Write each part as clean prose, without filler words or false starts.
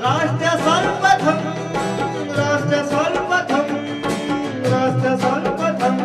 राष्ट्र सर्वप्रथम, राष्ट्र सर्वप्रथम, राष्ट्र सर्वप्रथम,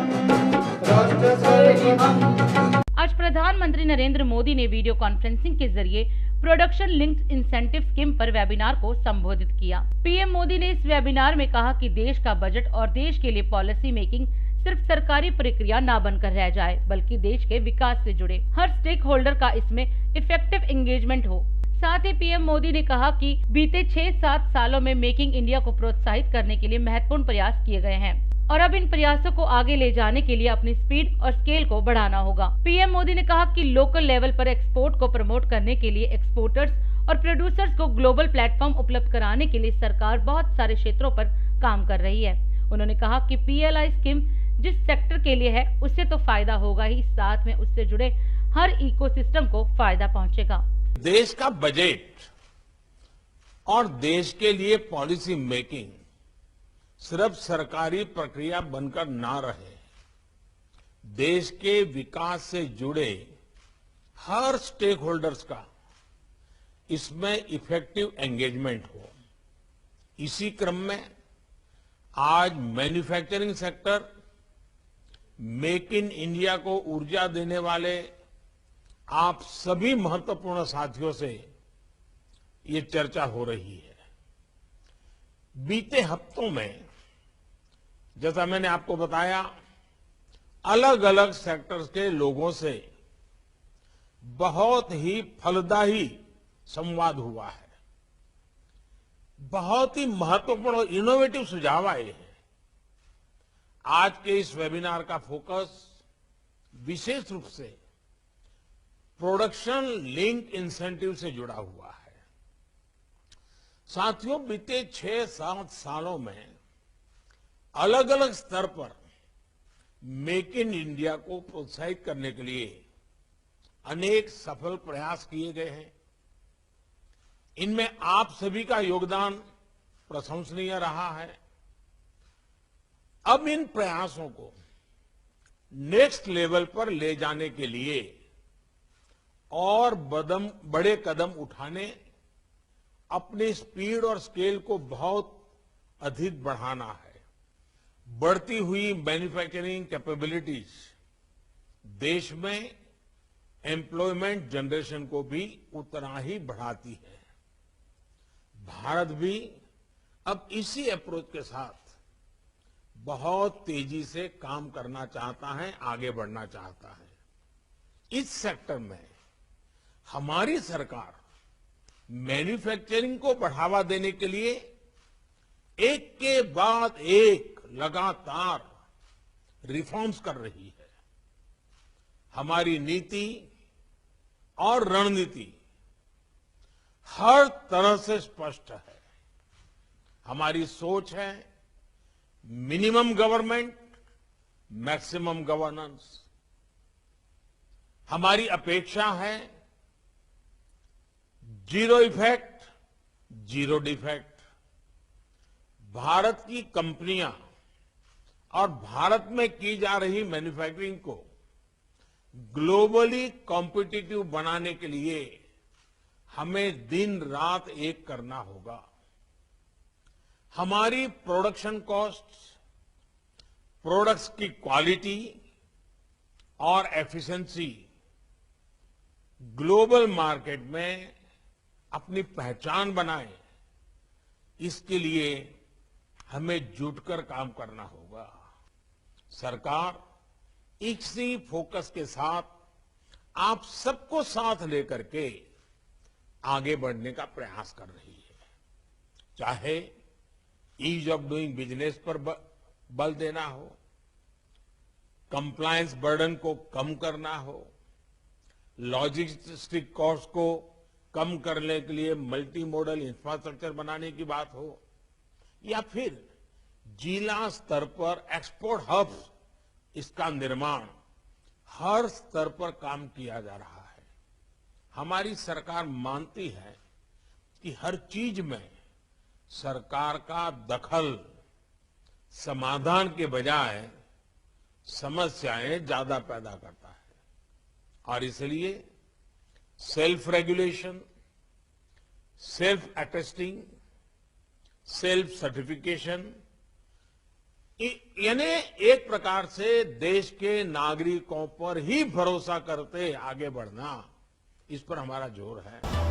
राष्ट्र सर्वप्रथम। आज प्रधानमंत्री नरेंद्र मोदी ने वीडियो कॉन्फ्रेंसिंग के जरिए प्रोडक्शन लिंक्ड इंसेंटिव स्कीम पर वेबिनार को संबोधित किया। पीएम मोदी ने इस वेबिनार में कहा कि देश का बजट और देश के लिए पॉलिसी मेकिंग सिर्फ सरकारी प्रक्रिया न बनकर रह जाए, बल्कि देश के विकास से जुड़े हर स्टेक होल्डर का इसमें इफेक्टिव एंगेजमेंट हो। साथ ही पीएम मोदी ने कहा कि बीते 6-7 सालों में मेकिंग इंडिया को प्रोत्साहित करने के लिए महत्वपूर्ण प्रयास किए गए हैं और अब इन प्रयासों को आगे ले जाने के लिए अपनी स्पीड और स्केल को बढ़ाना होगा। पीएम मोदी ने कहा कि लोकल लेवल पर एक्सपोर्ट को प्रमोट करने के लिए एक्सपोर्टर्स और प्रोड्यूसर्स को ग्लोबल प्लेटफॉर्म उपलब्ध कराने के लिए सरकार बहुत सारे क्षेत्रों पर काम कर रही है। उन्होंने कहा कि पीएलआई स्कीम जिस सेक्टर के लिए है उससे तो फायदा होगा ही, साथ में उससे जुड़े हर इकोसिस्टम को फायदा पहुंचेगा। देश का बजट और देश के लिए पॉलिसी मेकिंग सिर्फ सरकारी प्रक्रिया बनकर ना रहे, देश के विकास से जुड़े हर स्टेक होल्डर्स का इसमें इफेक्टिव एंगेजमेंट हो। इसी क्रम में आज manufacturing sector, make in India को ऊर्जा देने वाले आप सभी महत्वपूर्ण साथियों से ये चर्चा हो रही है। बीते हफ्तों में जैसा मैंने आपको बताया, अलग अलग सेक्टर्स के लोगों से बहुत ही फलदायी संवाद हुआ है। बहुत ही महत्वपूर्ण और इनोवेटिव सुझाव आए हैं। आज के इस वेबिनार का फोकस विशेष रूप से प्रोडक्शन लिंक इंसेंटिव से जुड़ा हुआ है। साथियों, बीते 6-7 सालों में अलग अलग स्तर पर मेक इन इंडिया को प्रोत्साहित करने के लिए अनेक सफल प्रयास किए गए हैं। इनमें आप सभी का योगदान प्रशंसनीय रहा है। अब इन प्रयासों को नेक्स्ट लेवल पर ले जाने के लिए और बड़े कदम उठाने, अपनी स्पीड और स्केल को बहुत अधिक बढ़ाना है। बढ़ती हुई मैन्युफैक्चरिंग कैपेबिलिटीज देश में एम्प्लॉयमेंट जनरेशन को भी उतना ही बढ़ाती है। भारत भी अब इसी अप्रोच के साथ बहुत तेजी से काम करना चाहता है, आगे बढ़ना चाहता है। इस सेक्टर में हमारी सरकार मैन्युफैक्चरिंग को बढ़ावा देने के लिए एक के बाद एक लगातार रिफॉर्म्स कर रही है। हमारी नीति और रणनीति हर तरह से स्पष्ट है। हमारी सोच है मिनिमम गवर्नमेंट, मैक्सिमम गवर्नेंस। हमारी अपेक्षा है zero effect, zero defect. Bharat की कंपनियां और भारत में की जा रही मैन्युफैक्चरिंग को ग्लोबली कॉम्पिटिटिव बनाने के लिए हमें दिन रात एक करना होगा। हमारी प्रोडक्शन कॉस्ट, प्रोडक्ट्स की क्वालिटी और एफिशिएंसी ग्लोबल मार्केट में अपनी पहचान बनाए, इसके लिए हमें जुटकर काम करना होगा। सरकार इसी फोकस के साथ आप सबको साथ लेकर के आगे बढ़ने का प्रयास कर रही है। चाहे ईज ऑफ डूइंग बिजनेस पर बल देना हो, कंप्लायंस बर्डन को कम करना हो, लॉजिस्टिक कॉस्ट को कम करने के लिए मल्टी मॉडल इंफ्रास्ट्रक्चर बनाने की बात हो, या फिर जिला स्तर पर एक्सपोर्ट हब्स, इसका निर्माण हर स्तर पर काम किया जा रहा है। हमारी सरकार मानती है कि हर चीज में सरकार का दखल समाधान के बजाय समस्याएं ज्यादा पैदा करता है, और इसलिए self regulation, self attesting self certification, यानी एक प्रकार से देश के नागरिकों पर ही भरोसा करते आगे बढ़ना, इस पर हमारा जोर है।